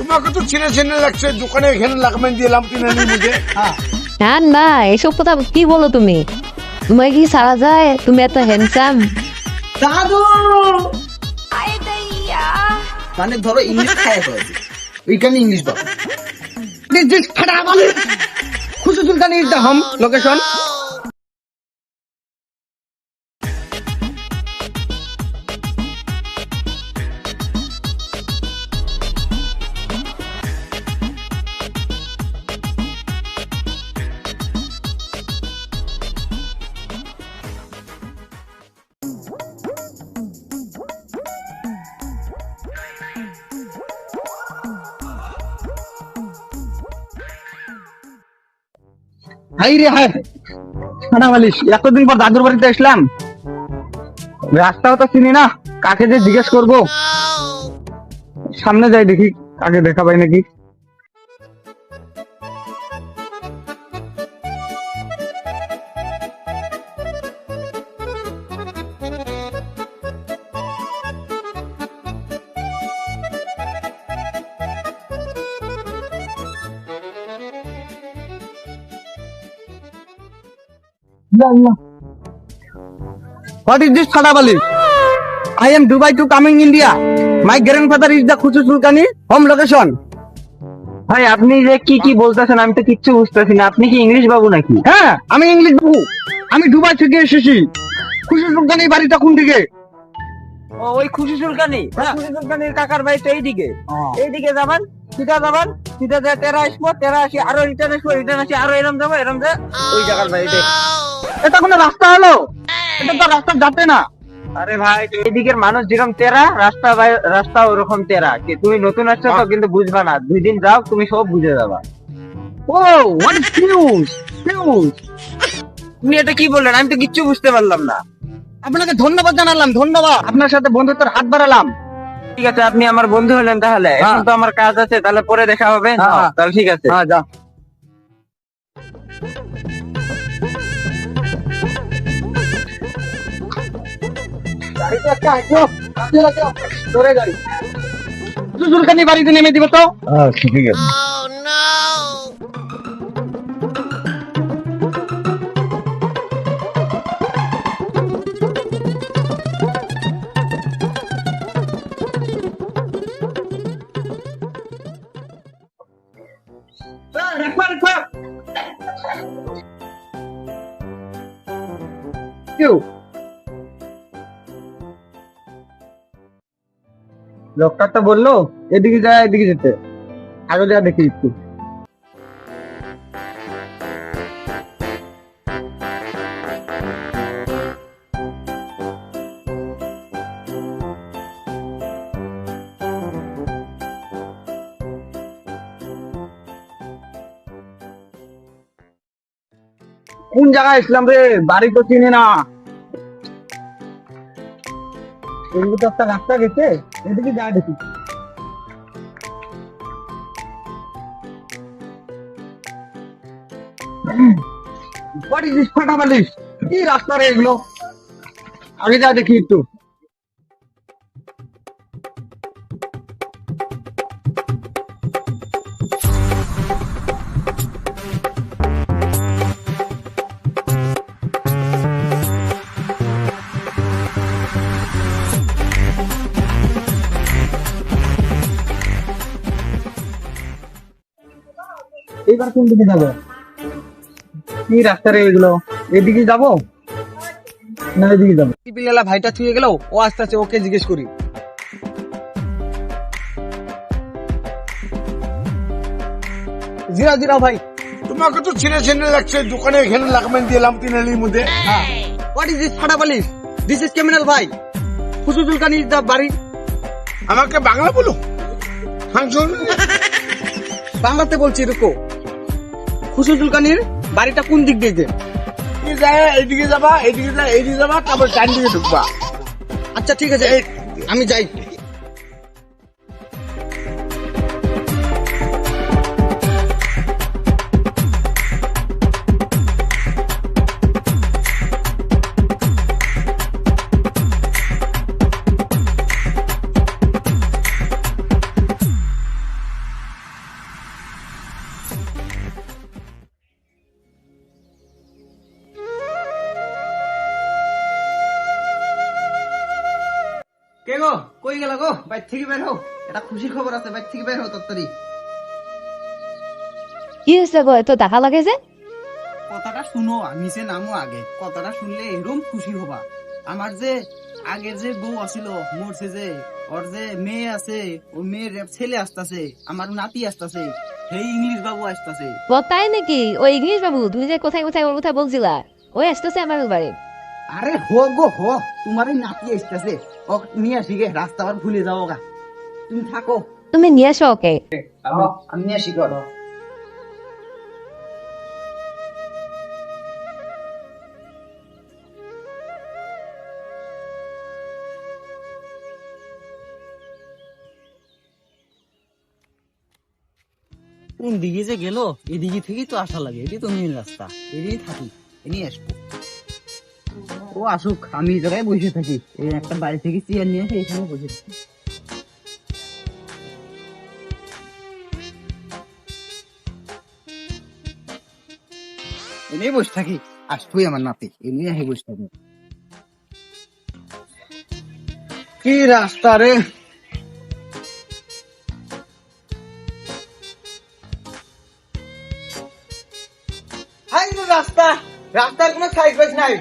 তোমাকে তো ছিঁড়ে ছিঁড়ে লাগছে, দোকানে এখানে লাগাবেন দিলাম কিনে নিয়ে মুঝে। হ্যাঁ না, এসব কথা কি বলো তুমি? তোমার কি সারা যায়? তুমি এত হ্যান্ডসাম। দাদু মানে ধরো ইংলিশ খাওয়া হয়েছে, ওইখানে ইংলিশ বাবা খুশি সুলতানি ইজ দ্য হোম লোকেশন। হাই রে হাই খানা মালিশ, এতদিন পর দাদুর বাড়িতে আসলাম, রাস্তাও তো চিনি না, কাকে যে জিজ্ঞেস করবো। সামনে যাই দেখি কাকে দেখা পাই নাকি। What is this Khadabali? I am Dubai to coming India. My grandfather is the Khusu Sultani home location. ভাই আপনি যে কি কি বলতেছেন আমি তো কিচ্ছু বুঝতেছি না। আপনি কি ইংলিশ বাবু নাকি? হ্যাঁ আমি ইংলিশ বাবু, আমি দুবাই থেকে এসেছি। খুশি সুলতানি বাড়িটা কোন দিকে? ও ওই খুশি সুলতানি, খুশি সুলতানির কাকার বাড়ি তো এইদিকে। এইদিকে যাবেন, সিধা যাবেন, সিধা যায় 13 আসবো, 13 আসি আরো রিটার্ন আসবো, রিটার্ন আসি আরো এরম যাবো, এরম যায় ওই জায়গার বাড়িতে। এটা কোনো রাস্তা হলো? এটা তো রাস্তা যাতে না। আরে ভাই এইদিকের মানুষ যেরকম তেরা, রাস্তা ওরকম তেরা। কি তুমি নতুন আসছো তো কিন্তু বুঝবা না, 2 দিন যাও তুমি সব বুঝে যাবা। ও হোয়াট ইজ নিউজ নিউজ। তুমি এটা কি বললেন? আমি তো কিচ্ছু বুঝতে পারলাম না। আপনাকে ধন্যবাদ জানালাম, ধন্যবাদ। আপনার সাথে বন্ধুত্বের হাত বাড়ালাম। ঠিক আছে আপনি আমার বন্ধু হলেন, তাহলে এখন তো আমার কাজ আছে, তাহলে পরে দেখা হবে। তাহলে ঠিক আছে, হ্যাঁ যা। গাড়িতে একটা আসো, কাছে রাখো, ধরে গাড়ি। সুলতানি বাড়িতে নেমে দিব তো? আচ্ছা ঠিক আছে। লোকটা তো বললো এদিকে যায়, এদিকে যেতে। আগে যা দেখি একটু। কোন জায়গায় ইসলাম রে? বাড়ি তো চিনি না। এদিকে তো একটা রাস্তা গেছে, এদিকে যা দেখি। What is this Khadabali? কি রাস্তা রে এগুলো? আগে যা দেখি একটু। এইবার কোন দিকে যাবো? কি রাস্তা রে এগুলো? এদিকে যাবো না এদিকে যাবো? পিপিলালা ভাইটা ছুঁয়ে গেল, ও আস্তে আস্তে ওকে জিজ্ঞেস করি। জিরা জিরা ভাই, তোমাকে তো ছিঁড়ে ছিঁড়ে লাগছে, দোকানে এখানে লাগাবেন দিলাম কিনে নিয়ে মুঝে। What is this Khadabali? This is criminal ভাই। খুশি সুলতানি ইজ দ্য বাড়ি। আমাকে বাংলা বলো। ফাংশন বাংলাতে বলছি, রুকো। খুশি সুলতানির বাড়িটা কোন দিক দিয়ে? এইদিকে যাবা, এইদিকে যাবা, তারপর ডান দিকে ঢুকবা। আচ্ছা ঠিক আছে, আমি যাই। কই গেল গো? বাইর থেকে বের হও, এটা খুশির খবর আছে, বাইর থেকে বের হও তাড়াতাড়ি। কি হয়েছে গো, এত দেখা লাগে যে? কথাটা শুনো, নিচে নামো আগে। কথাটা শুনলে এরকম খুশি হবা। আমার যে আগের যে বউ আছিল মরছে, যে ওর যে মেয়ে আছে, ও মেয়ের ছেলে আসতেছে, আমার নাতি আসতেছে, সেই ইংলিশ বাবু আসতেছে। ও তাই নাকি? ওই ইংলিশ বাবু তুমি যে কোথায় কোথায় ওর কথা বলছিলা, ওই আসতেছে আমার বাড়ি। আরে হো গো হো, তোমার এই নাতি আসতেছে, ও নিয়ে আসি গে, রাস্তা আবার ভুলে যাবো গা। তুমি থাকো, তুমি নিয়ে আসো ওকে। আমি নিয়ে আসি গো। কোন দিকে যে গেল, এদিকে থেকেই তো আসা লাগে, এটি তো মেন রাস্তা, এদিকে থাকি, এনি আসবো। ও আসুক, আমি এই জায়গায় বসে থাকি, এই একটা বাড়ি থেকে চেয়ার নিয়ে এসে এখানে বসে থাকি। এনে বসে থাকি, আসবই আমার নাতি, এমনি এসে বসে থাকি। কি রাস্তা রে! হাই রে রাস্তা, রাস্তার কোনো সাইড বাইজ নাই।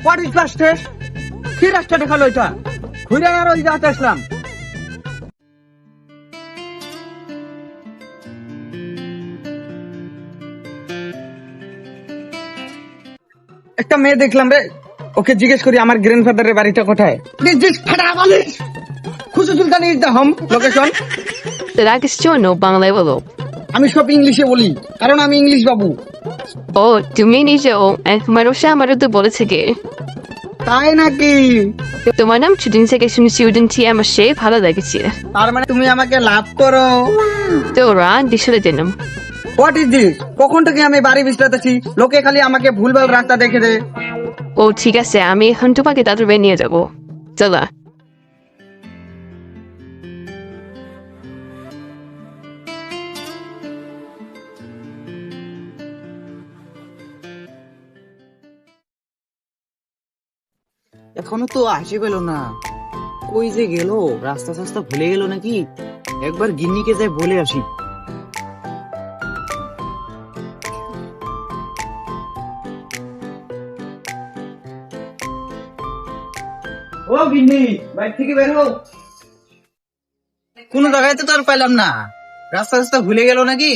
What is bus station? কি রাস্তা দেখালো এটা? ঘুরে আর ওই জায়গাতে আসলাম। একটা মেয়ে দেখলাম রে, ওকে জিজ্ঞেস করি আমার গ্র্যান্ডফাদারের বাড়িটা কোথায়। Khushi Sultan is the home location. Rakesh জন্য বাংলায় বলো। আমি সব ইংলিশে বলি, কারণ আমি ইংলিশ বাবু। ও তুমি নিজেও মানুষে আমারও তো বলেছে গে। তাই নাকি? তোমার নাম শুটিং থেকে শুনেছি, উডেনটি আমার সে ভালো লেগেছে। তার মানে তুমি আমাকে লাভ করো? তো ওরা ডিসলে দিলাম। What is this? কখন থেকে আমি বাড়ি বিশ্রাতেছি, লোকে খালি আমাকে ভুলভাল রাস্তা দেখে দে। ও ঠিক আছে, আমি এখন তোমাকে তাড়াতাড়ি নিয়ে যাবো, চলো। এখনো তো আসে পেল না, কই যে গেল? রাস্তা সাস্তা ভুলে গেল নাকি? একবার গিন্নিকে যাই বলে আসি। ও গিন্নি, বাইরে থেকে বের হও। কোন জায়গায় তো আর পাইলাম না, রাস্তা রাস্তা ভুলে গেল নাকি?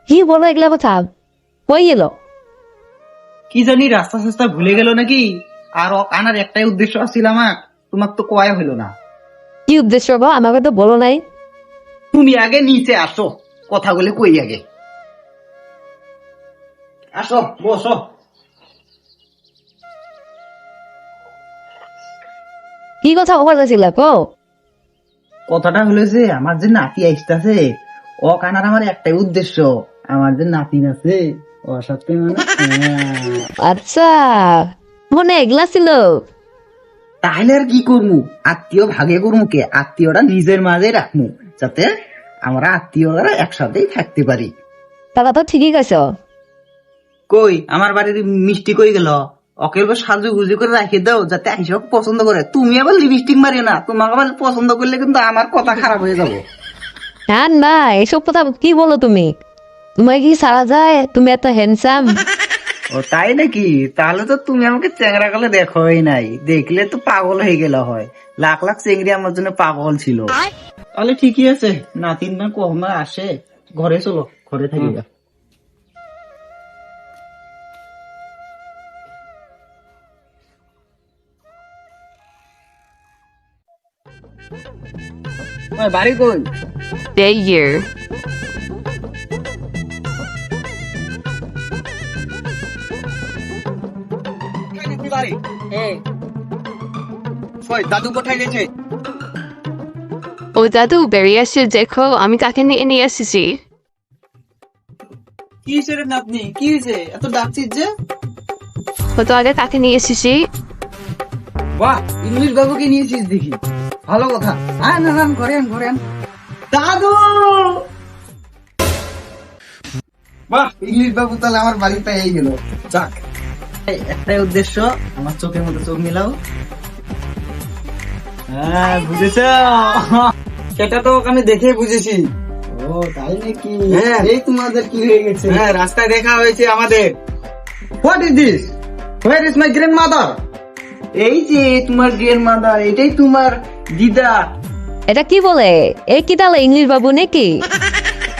কি বলো এগুলা কথা? কই গেল? কি জানি, রাস্তা সাস্তা ভুলে গেল নাকি? আর আনার একটাই উদ্দেশ্য ছিল আমার, তোমার তো কয়া হইলো না। কি উদ্দেশ্য গো, আমাকে তো বলো নাই। তুমি আগে নিচে আসো, কথা বলে কই আগে। আসো, বসো। কি কথা বলতেছিল কো? কথাটা হলো যে আমার যে নাতি আসতেছে, ও কানার আমার একটাই উদ্দেশ্য, আমার যে নাতি আছে ওর সাথে আচ্ছা, মনে এগুলা ছিল। তাহলে আর কি করবো, আত্মীয় ভাগে করবো কে, আত্মীয়টা নিজের মাঝে রাখবো, যাতে আমরা আত্মীয়রা একসাথেই থাকতে পারি। তারা তো ঠিকই কইছো। কই আমার বাড়ির মিষ্টি কই গেল? ওকে সাজু গুজু করে রাখি দাও, যাতে আইসব পছন্দ করে। তুমি আবার লিপস্টিক মারিও না, তোমাকে আবার পছন্দ করলে কিন্তু আমার কথা খারাপ হয়ে যাবে। না না, এসব কথা কি বলো তুমি? তোমার কি সারা যায়? তুমি এত হ্যান্ডসাম। ও তাই নাকি? তাহলে তো তুমি আমাকে চ্যাংরা কালে দেখোই নাই, দেখলে তো পাগল হয়ে গেল হয়। লাখ লাখ চেংড়ি আমার জন্য পাগল ছিল। তাহলে ঠিকই আছে, নাতিন না কখন আসে, ঘরে চলো, ঘরে থাকি। বাড়ি কই? Day year. দাদু কোথায় গেছে? ও দাদু বেরিয়ে আসছে, দেখো আমি কাকে নিয়ে নিয়ে এসেছি। কি হয়েছে রে নাতনি, কি হয়েছে এত ডাকছিস যে? ও তো আগে কাকে নিয়ে এসেছি। বাহ, ইংলিশ বাবুকে নিয়েছিস দেখি, ভালো কথা। আয় না, ঘরে আন, ঘরে আন। দাদু! বাহ, ইংলিশ বাবু তাহলে আমার বাড়ি পেয়ে গেল। যাক, এই একটাই উদ্দেশ্য, আমার চোখের মতো চোখ মিলাও। হ্যাঁ, বুঝেছ? সেটা তো আমি দেখে বুঝেছি। ও তাই নাকি? হ্যাঁ। এই তোমাদের কি হয়ে গেছে? হ্যাঁ, রাস্তায় দেখা হয়েছে আমাদের। What is this? Where is my grand mother? এই যে তোমার গ্র্যান্ড মাদার, এটাই তোমার দিদা। এটা কি বলে? এই কি তাহলে ইংলিশ বাবু নাকি?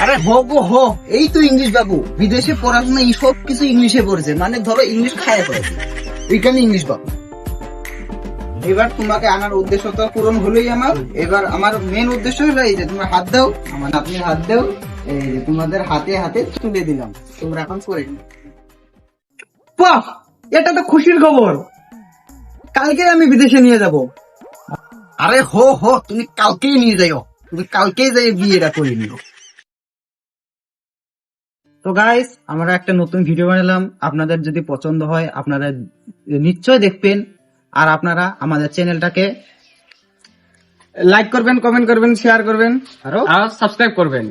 আরে হো গো হো, এই তো ইংলিশ বাবু। বিদেশে পড়াশোনা এই সব কিছু ইংলিশে পড়েছে, মানে ধরো ইংলিশ খায়া পড়েছে, ওইখানে ইংলিশ বাবু। এবার তোমাকে আনার উদ্দেশ্য তো পূরণ হলোই আমার। এবার আমার মেন উদ্দেশ্য হলো এই যে তোমার হাত দাও, আমার নাতনির হাত দাও, এই যে তোমাদের হাতে হাতে তুলে দিলাম, তোমরা এখন করে নিও। বাহ, এটা তো খুশির খবর। কালকে আমি বিদেশে নিয়ে যাব। আরে হো হো, তুমি কালকেই নিয়ে যাও, তুমি কালকেই যাই বিয়েটা করে নিও। তো গাইস, আমরা একটা নতুন ভিডিও বানালাম। আপনাদের যদি পছন্দ হয় আপনারা নিশ্চয় দেখবেন। আর আপনারা আমাদের চ্যানেলটাকে লাইক করবেন, কমেন্ট করবেন, শেয়ার করবেন, আরো আর সাবস্ক্রাইব করবেন।